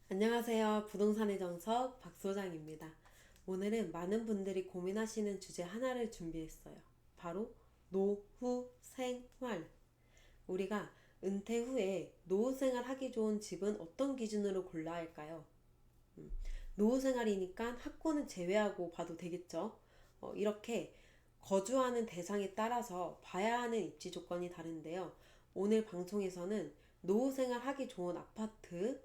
안녕하세요. 부동산의 정석 박소장입니다. 오늘은 많은 분들이 고민하시는 주제 하나를 준비했어요. 바로 노후 생활. 우리가 은퇴 후에 노후 생활 하기 좋은 집은 어떤 기준으로 골라야 할까요? 노후 생활이니까 학군은 제외하고 봐도 되겠죠. 이렇게 거주하는 대상에 따라서 봐야 하는 입지 조건이 다른데요. 오늘 방송에서는 노후 생활 하기 좋은 아파트를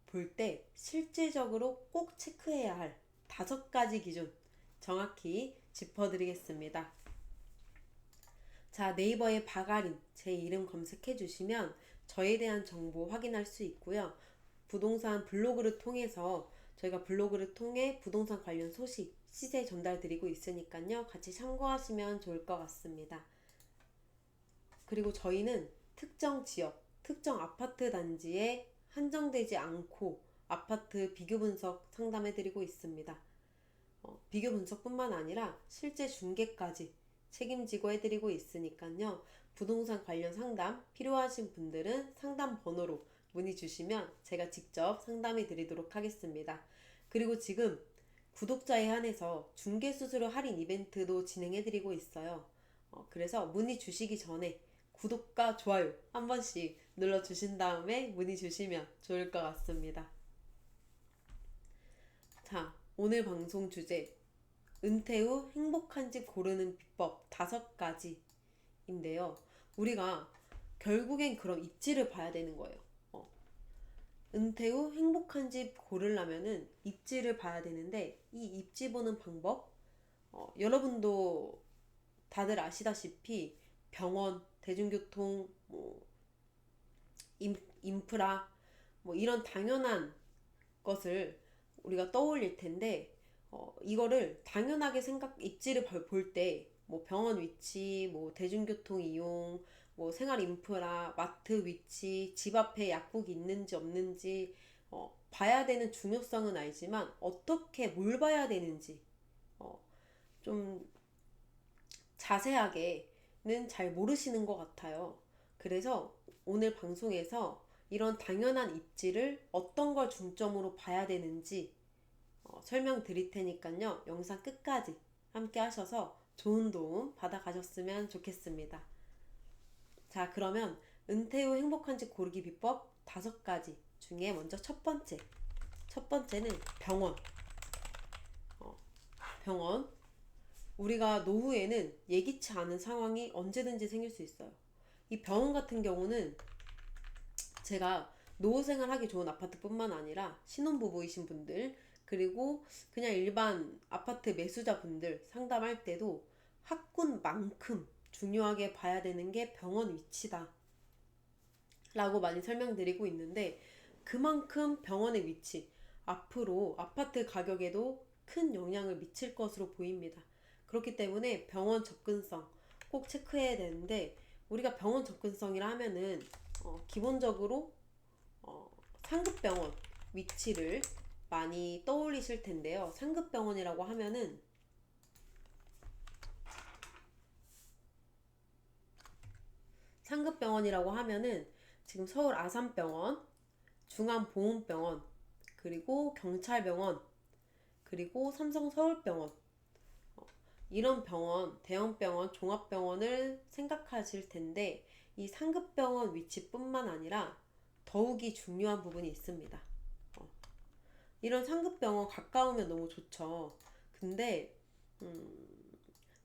볼 때 실질적으로 꼭 체크해야 할 5가지 기준 정확히 짚어드리겠습니다. 자, 네이버에 박아린 제 이름 검색해 주시면 저에 대한 정보 확인할 수 있고요. 부동산 블로그를 통해서 저희가 블로그를 통해 부동산 관련 소식, 시세 전달 드리고 있으니까요. 같이 참고하시면 좋을 것 같습니다. 그리고 저희는 특정 지역, 특정 아파트 단지에 한정되지 않고 아파트 비교 분석 상담해 드리고 있습니다. 비교 분석뿐만 아니라 실제 중개까지 책임지고 해드리고 있으니까요. 부동산 관련 상담 필요하신 분들은 상담 번호로 문의 주시면 제가 직접 상담해 드리도록 하겠습니다. 그리고 지금 구독자에 한해서 중개수수료 할인 이벤트도 진행해 드리고 있어요. 그래서 문의 주시기 전에 구독과 좋아요 한 번씩 눌러주신 다음에 문의 주시면 좋을 것 같습니다. 자, 오늘 방송 주제 은퇴 후 행복한 집 고르는 비법 5가지인데요. 우리가 결국엔 그런 입지를 봐야 되는 거예요. 은퇴 후 행복한 집 고르려면은 입지를 봐야 되는데 이 입지 보는 방법 여러분도 다들 아시다시피 병원, 대중교통, 인프라 이런 당연한 것을 우리가 떠올릴 텐데 이거를 당연하게 입지를 볼 때 병원 위치, 대중교통 이용, 생활 인프라, 마트 위치, 집 앞에 약국이 있는지 없는지 봐야 되는 중요성은 알지만 어떻게 뭘 봐야 되는지 좀 자세하게는 잘 모르시는 것 같아요. 그래서 오늘 방송에서 이런 당연한 입지를 어떤 걸 중점으로 봐야 되는지 설명드릴 테니까요. 영상 끝까지 함께 하셔서 좋은 도움 받아 가셨으면 좋겠습니다. 자, 그러면 은퇴 후 행복한 집 고르기 비법 5가지 중에 먼저 첫 번째는 병원. 병원. 우리가 노후에는 예기치 않은 상황이 언제든지 생길 수 있어요. 이 병원 같은 경우는 제가 노후 생활하기 좋은 아파트뿐만 아니라 신혼부부이신 분들 그리고 그냥 일반 아파트 매수자분들 상담할 때도 학군만큼 중요하게 봐야 되는 게 병원 위치다 라고 많이 설명드리고 있는데 그만큼 병원의 위치 앞으로 아파트 가격에도 큰 영향을 미칠 것으로 보입니다. 그렇기 때문에 병원 접근성 꼭 체크해야 되는데 우리가 병원 접근성이라 하면은 기본적으로 상급병원 위치를 많이 떠올리실 텐데요. 상급병원이라고 하면은 지금 서울 아산병원, 중앙보훈병원, 그리고 경찰병원, 그리고 삼성 서울병원 이런 병원, 대형병원, 종합병원을 생각하실 텐데 이 상급병원 위치뿐만 아니라 더욱이 중요한 부분이 있습니다. 이런 상급병원 가까우면 너무 좋죠. 근데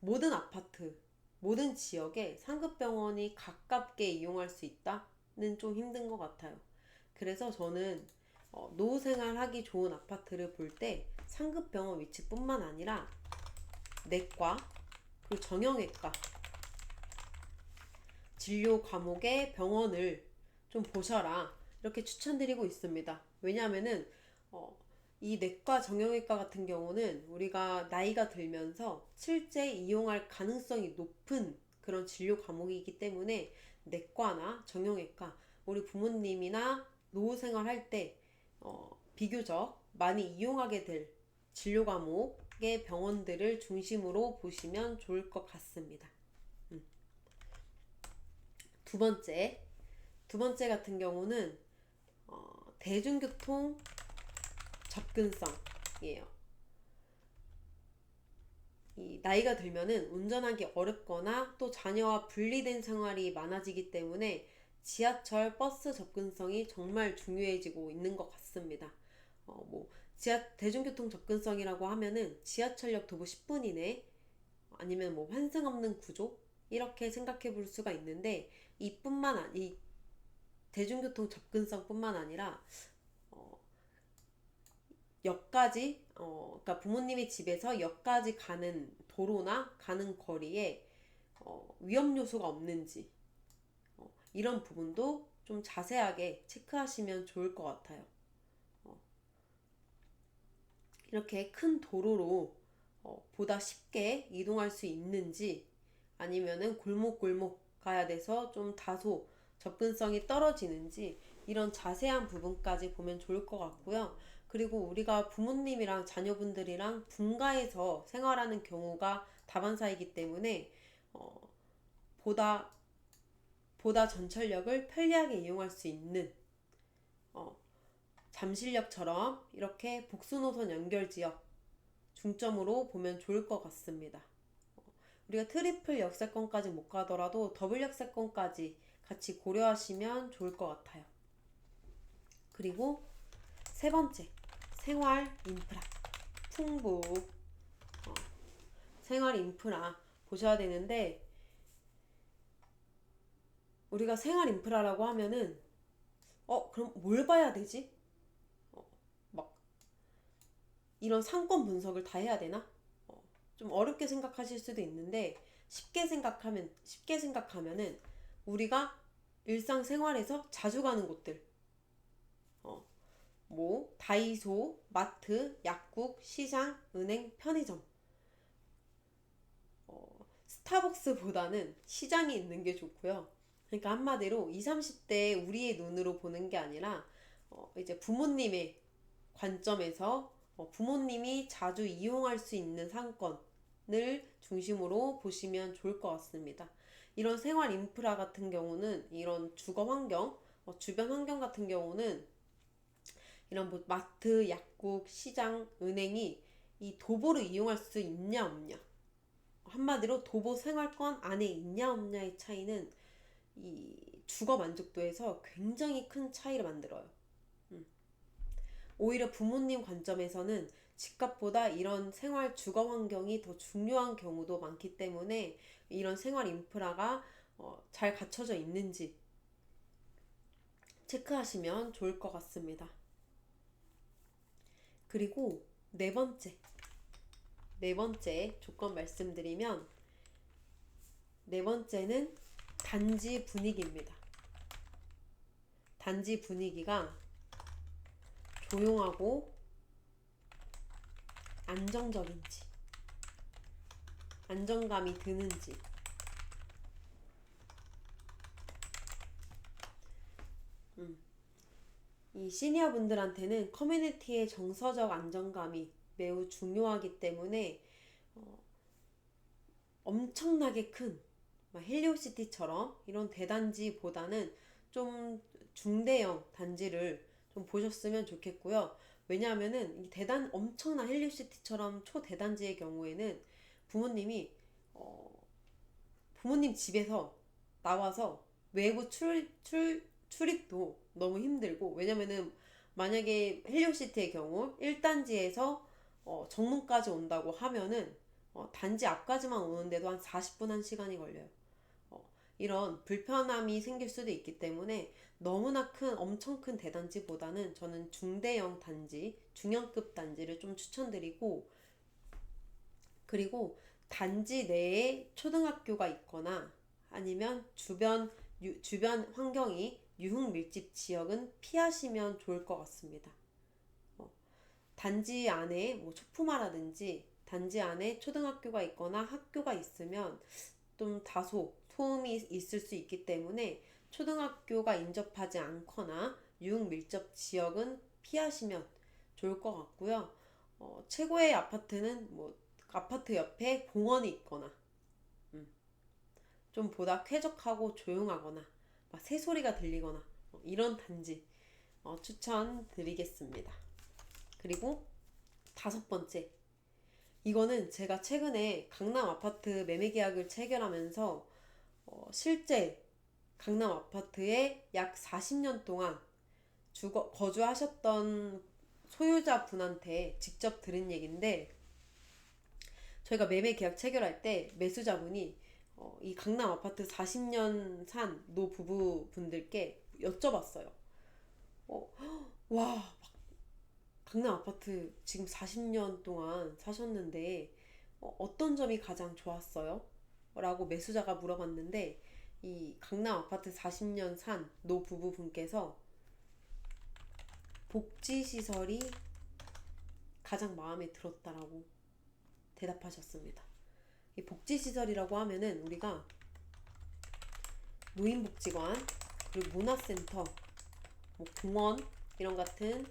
모든 아파트, 모든 지역에 상급병원이 가깝게 이용할 수 있다는 좀 힘든 것 같아요. 그래서 저는 노후 생활하기 좋은 아파트를 볼 때 상급병원 위치뿐만 아니라 내과, 그리고 정형외과, 진료 과목의 병원을 좀 보셔라. 이렇게 추천드리고 있습니다. 왜냐하면은 이 내과, 정형외과 같은 경우는 우리가 나이가 들면서 실제 이용할 가능성이 높은 그런 진료 과목이기 때문에 내과나 정형외과, 우리 부모님이나 노후 생활할 때 비교적 많이 이용하게 될 진료 과목의 병원들을 중심으로 보시면 좋을 것 같습니다. 두 번째 같은 경우는 대중교통 접근성이에요. 이 나이가 들면은 운전하기 어렵거나 또 자녀와 분리된 생활이 많아지기 때문에 지하철, 버스 접근성이 정말 중요해지고 있는 것 같습니다. 뭐 대중교통 접근성이라고 하면은 지하철역 도보 10분 이내 아니면 뭐 환승 없는 구조 이렇게 생각해 볼 수가 있는데 이 대중교통 접근성뿐만 아니라 역까지 그러니까 부모님의 집에서 역까지 가는 도로나 가는 거리에 위험 요소가 없는지 이런 부분도 좀 자세하게 체크하시면 좋을 것 같아요. 이렇게 큰 도로로 보다 쉽게 이동할 수 있는지 아니면은 골목골목 가야 돼서 좀 다소 접근성이 떨어지는지 이런 자세한 부분까지 보면 좋을 것 같고요. 그리고 우리가 부모님이랑 자녀분들이랑 분가해서 생활하는 경우가 다반사이기 때문에 보다 전철역을 편리하게 이용할 수 있는 잠실역처럼 이렇게 복수노선 연결지역 중점으로 보면 좋을 것 같습니다. 우리가 트리플 역세권까지 못 가더라도 더블 역세권까지 같이 고려하시면 좋을 것 같아요. 그리고 세 번째, 생활 인프라 풍부. 생활 인프라 보셔야 되는데 우리가 생활 인프라라고 하면은 그럼 뭘 봐야 되지? 막 이런 상권 분석을 다 해야 되나? 좀 어렵게 생각하실 수도 있는데 쉽게 생각하면은 우리가 일상생활에서 자주 가는 곳들 뭐 다이소, 마트, 약국, 시장, 은행, 편의점 스타벅스보다는 시장이 있는 게 좋고요. 그러니까 한마디로 20, 30대 우리의 눈으로 보는 게 아니라 이제 부모님의 관점에서 부모님이 자주 이용할 수 있는 상권을 중심으로 보시면 좋을 것 같습니다. 이런 생활 인프라 같은 경우는 이런 주거 환경, 주변 환경 같은 경우는 이런 뭐 마트, 약국, 시장, 은행이 이 도보를 이용할 수 있냐 없냐 한마디로 도보 생활권 안에 있냐 없냐의 차이는 이 주거 만족도에서 굉장히 큰 차이를 만들어요. 오히려 부모님 관점에서는 집값보다 이런 생활 주거 환경이 더 중요한 경우도 많기 때문에 이런 생활 인프라가 잘 갖춰져 있는지 체크하시면 좋을 것 같습니다. 그리고 네 번째 조건 말씀드리면 네 번째는 단지 분위기입니다. 단지 분위기가 조용하고 안정적인지, 안정감이 드는지, 이 시니어 분들한테는 커뮤니티의 정서적 안정감이 매우 중요하기 때문에 엄청나게 큰 헬리오시티처럼 이런 대단지보다는 좀 중대형 단지를 좀 보셨으면 좋겠고요. 왜냐하면은 이 엄청난 헬리오시티처럼 초대단지의 경우에는 부모님이 부모님 집에서 나와서 외부 출입도 너무 힘들고 왜냐면은 만약에 헬리오시티의 경우 1단지에서 정문까지 온다고 하면은 단지 앞까지만 오는데도 한 40분 1시간이 걸려요. 이런 불편함이 생길 수도 있기 때문에 너무나 엄청 큰 대단지보다는 저는 중대형 단지, 중형급 단지를 좀 추천드리고 그리고 단지 내에 초등학교가 있거나 아니면 주변 환경이 유흥 밀집 지역은 피하시면 좋을 것 같습니다. 단지 안에 뭐 초품화라든지 단지 안에 초등학교가 있거나 학교가 있으면 좀 다소 소음이 있을 수 있기 때문에 초등학교가 인접하지 않거나 유흥 밀접 지역은 피하시면 좋을 것 같고요. 최고의 아파트는 뭐 아파트 옆에 공원이 있거나 좀 보다 쾌적하고 조용하거나 막 새소리가 들리거나 이런 단지 추천드리겠습니다. 그리고 5번째, 이거는 제가 최근에 강남 아파트 매매 계약을 체결하면서 실제 강남 아파트에 약 40년 동안 거주하셨던 소유자 분한테 직접 들은 얘기인데, 저희가 매매 계약 체결할 때 매수자분이 이 강남 아파트 40년 산 노부부 분들께 여쭤봤어요. 와, 강남 아파트 지금 40년 동안 사셨는데 어떤 점이 가장 좋았어요? 라고 매수자가 물어봤는데, 이 강남 아파트 40년 산 노부부 분께서 복지시설이 가장 마음에 들었다라고 대답하셨습니다. 이 복지시설이라고 하면은 우리가 노인복지관, 그리고 문화센터, 뭐 공원 이런 같은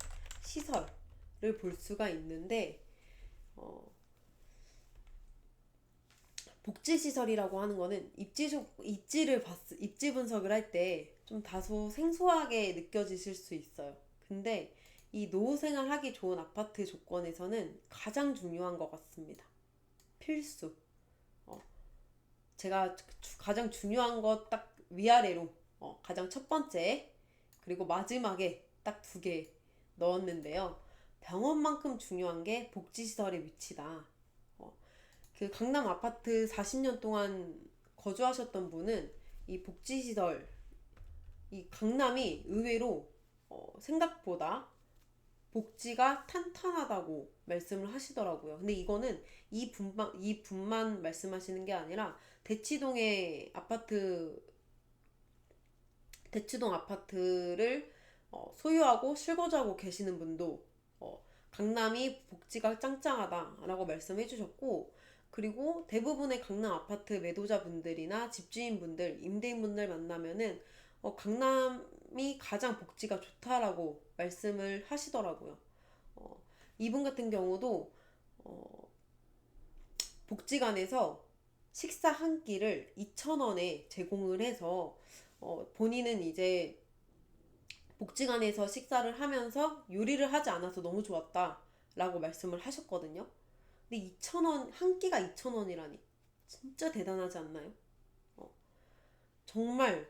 시설을 볼 수가 있는데, 복지시설이라고 하는 거는 입지 분석을 할 때 좀 다소 생소하게 느껴지실 수 있어요. 근데 이 노후생활 하기 좋은 아파트 조건에서는 가장 중요한 것 같습니다. 필수. 제가 가장 중요한 거 딱 위아래로 가장 첫 번째, 그리고 마지막에 딱 2개 넣었는데요. 병원만큼 중요한 게 복지시설의 위치다. 그 강남 아파트 40년 동안 거주하셨던 분은 이 복지시설, 이 강남이 의외로 생각보다 복지가 탄탄하다고 말씀을 하시더라고요. 근데 이거는 이 분만 말씀하시는 게 아니라 대치동 아파트를 소유하고 실거주하고 계시는 분도 강남이 복지가 짱짱하다라고 말씀해 주셨고, 그리고 대부분의 강남 아파트 매도자분들이나 집주인분들, 임대인분들 만나면은 강남이 가장 복지가 좋다라고 말씀을 하시더라고요. 이분 같은 경우도 복지관에서 식사 한 끼를 2,000원에 제공을 해서 본인은 이제 복지관에서 식사를 하면서 요리를 하지 않아서 너무 좋았다 라고 말씀을 하셨거든요. 근데 2,000원, 한 끼가 2,000원이라니 진짜 대단하지 않나요? 정말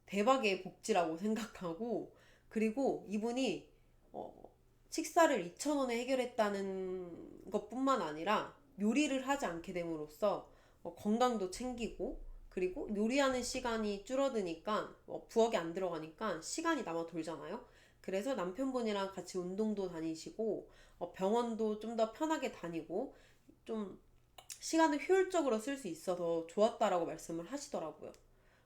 대박의 복지라고 생각하고, 그리고 이분이 식사를 2,000원에 해결했다는 것뿐만 아니라 요리를 하지 않게 됨으로써 건강도 챙기고, 그리고 요리하는 시간이 줄어드니까 부엌에 안 들어가니까 시간이 남아 돌잖아요. 그래서 남편분이랑 같이 운동도 다니시고 병원도 좀 더 편하게 다니고 좀 시간을 효율적으로 쓸 수 있어서 좋았다라고 말씀을 하시더라고요.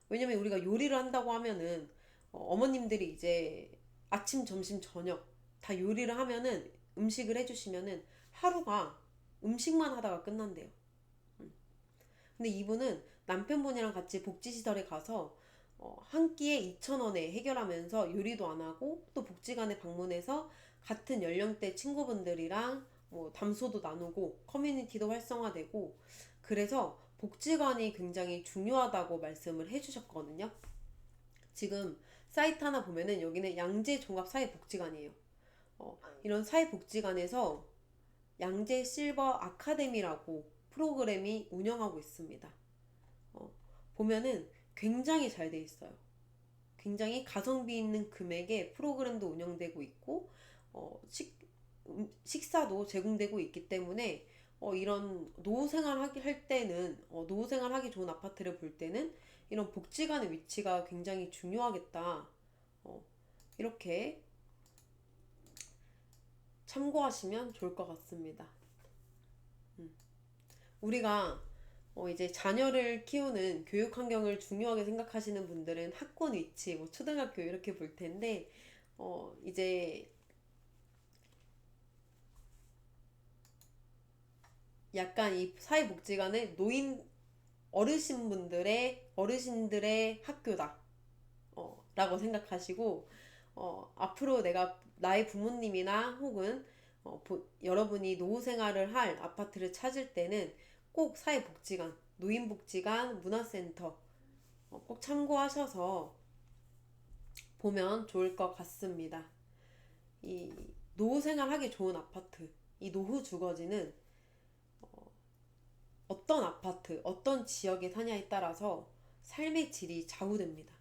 왜냐면 우리가 요리를 한다고 하면은 어머님들이 이제 아침, 점심, 저녁 다 요리를 하면은, 음식을 해주시면은 하루가 음식만 하다가 끝난대요. 근데 이분은 남편분이랑 같이 복지시설에 가서 한 끼에 2,000원에 해결하면서 요리도 안 하고, 또 복지관에 방문해서 같은 연령대 친구분들이랑 뭐 담소도 나누고 커뮤니티도 활성화되고, 그래서 복지관이 굉장히 중요하다고 말씀을 해주셨거든요. 지금 사이트 하나 보면은 여기는 양재 종합사회복지관이에요. 이런 사회복지관에서 양재 실버 아카데미라고 프로그램이 운영하고 있습니다. 보면은 굉장히 잘 돼 있어요. 굉장히 가성비 있는 금액에 프로그램도 운영되고 있고, 식사도 제공되고 있기 때문에 이런 노후생활 하기 좋은 아파트를 볼 때는 이런 복지관의 위치가 굉장히 중요하겠다. 이렇게 참고하시면 좋을 것 같습니다. 우리가 이제 자녀를 키우는 교육 환경을 중요하게 생각하시는 분들은 학군 위치, 뭐 초등학교 이렇게 볼 텐데, 이제 약간 이 사회복지관은 어르신들의 학교다 라고 생각하시고, 앞으로 나의 부모님이나 혹은 여러분이 노후 생활을 할 아파트를 찾을 때는 꼭 사회복지관, 노인복지관, 문화센터 꼭 참고하셔서 보면 좋을 것 같습니다. 이 노후 생활하기 좋은 아파트, 이 노후 주거지는 어떤 아파트, 어떤 지역에 사냐에 따라서 삶의 질이 좌우됩니다.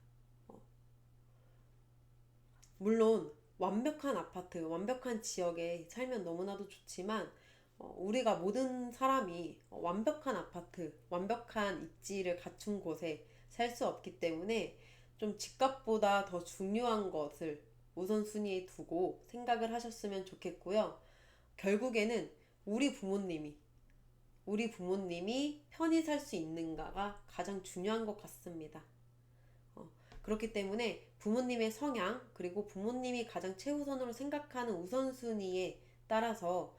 물론 완벽한 아파트, 완벽한 지역에 살면 너무나도 좋지만 우리가 모든 사람이 완벽한 아파트, 완벽한 입지를 갖춘 곳에 살 수 없기 때문에 좀 집값보다 더 중요한 것을 우선순위에 두고 생각을 하셨으면 좋겠고요. 결국에는 우리 부모님이 우리 부모님이 편히 살 수 있는가가 가장 중요한 것 같습니다. 그렇기 때문에 부모님의 성향, 그리고 부모님이 가장 최우선으로 생각하는 우선순위에 따라서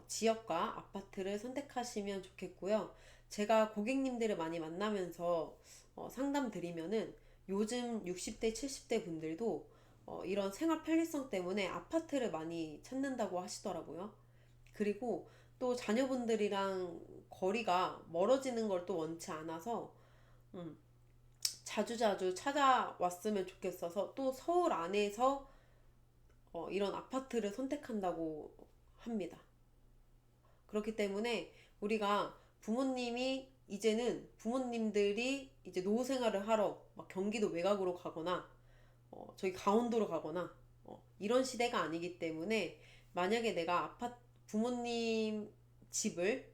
지역과 아파트를 선택하시면 좋겠고요. 제가 고객님들을 많이 만나면서 상담 드리면은 요즘 60대, 70대 분들도 이런 생활 편리성 때문에 아파트를 많이 찾는다고 하시더라고요. 그리고 또 자녀분들이랑 거리가 멀어지는 걸 또 원치 않아서 음, 자주자주 찾아왔으면 좋겠어서 또 서울 안에서 이런 아파트를 선택한다고 합니다. 그렇기 때문에 우리가 부모님들이 이제 노후 생활을 하러 막 경기도 외곽으로 가거나 저기 강원도로 가거나 이런 시대가 아니기 때문에 만약에 내가 부모님 집을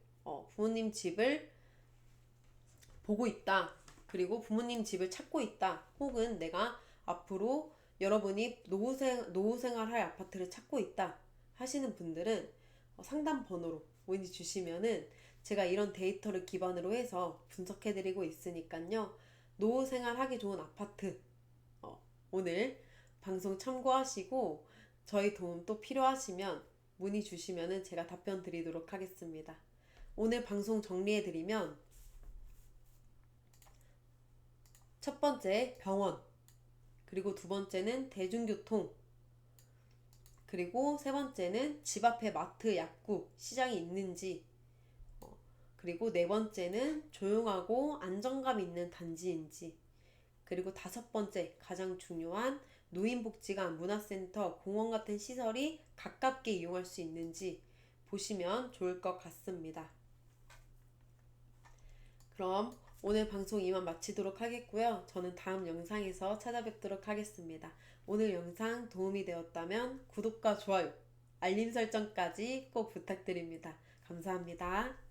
보고 있다. 그리고 부모님 집을 찾고 있다. 혹은 내가 앞으로 여러분이 노후 생활할 아파트를 찾고 있다. 하시는 분들은 상담 번호로 문의 주시면은 제가 이런 데이터를 기반으로 해서 분석해 드리고 있으니까요. 노후 생활하기 좋은 아파트 오늘 방송 참고하시고 저희 도움 또 필요하시면 문의 주시면은 제가 답변 드리도록 하겠습니다. 오늘 방송 정리해 드리면 첫 번째 병원, 그리고 두 번째는 대중교통, 그리고 세 번째는 집 앞에 마트, 약국, 시장이 있는지, 그리고 네 번째는 조용하고 안정감 있는 단지인지, 그리고 다섯 번째 가장 중요한 노인복지관, 문화센터, 공원 같은 시설이 가깝게 이용할 수 있는지 보시면 좋을 것 같습니다. 그럼 오늘 방송 이만 마치도록 하겠고요. 저는 다음 영상에서 찾아뵙도록 하겠습니다. 오늘 영상 도움이 되었다면 구독과 좋아요, 알림 설정까지 꼭 부탁드립니다. 감사합니다.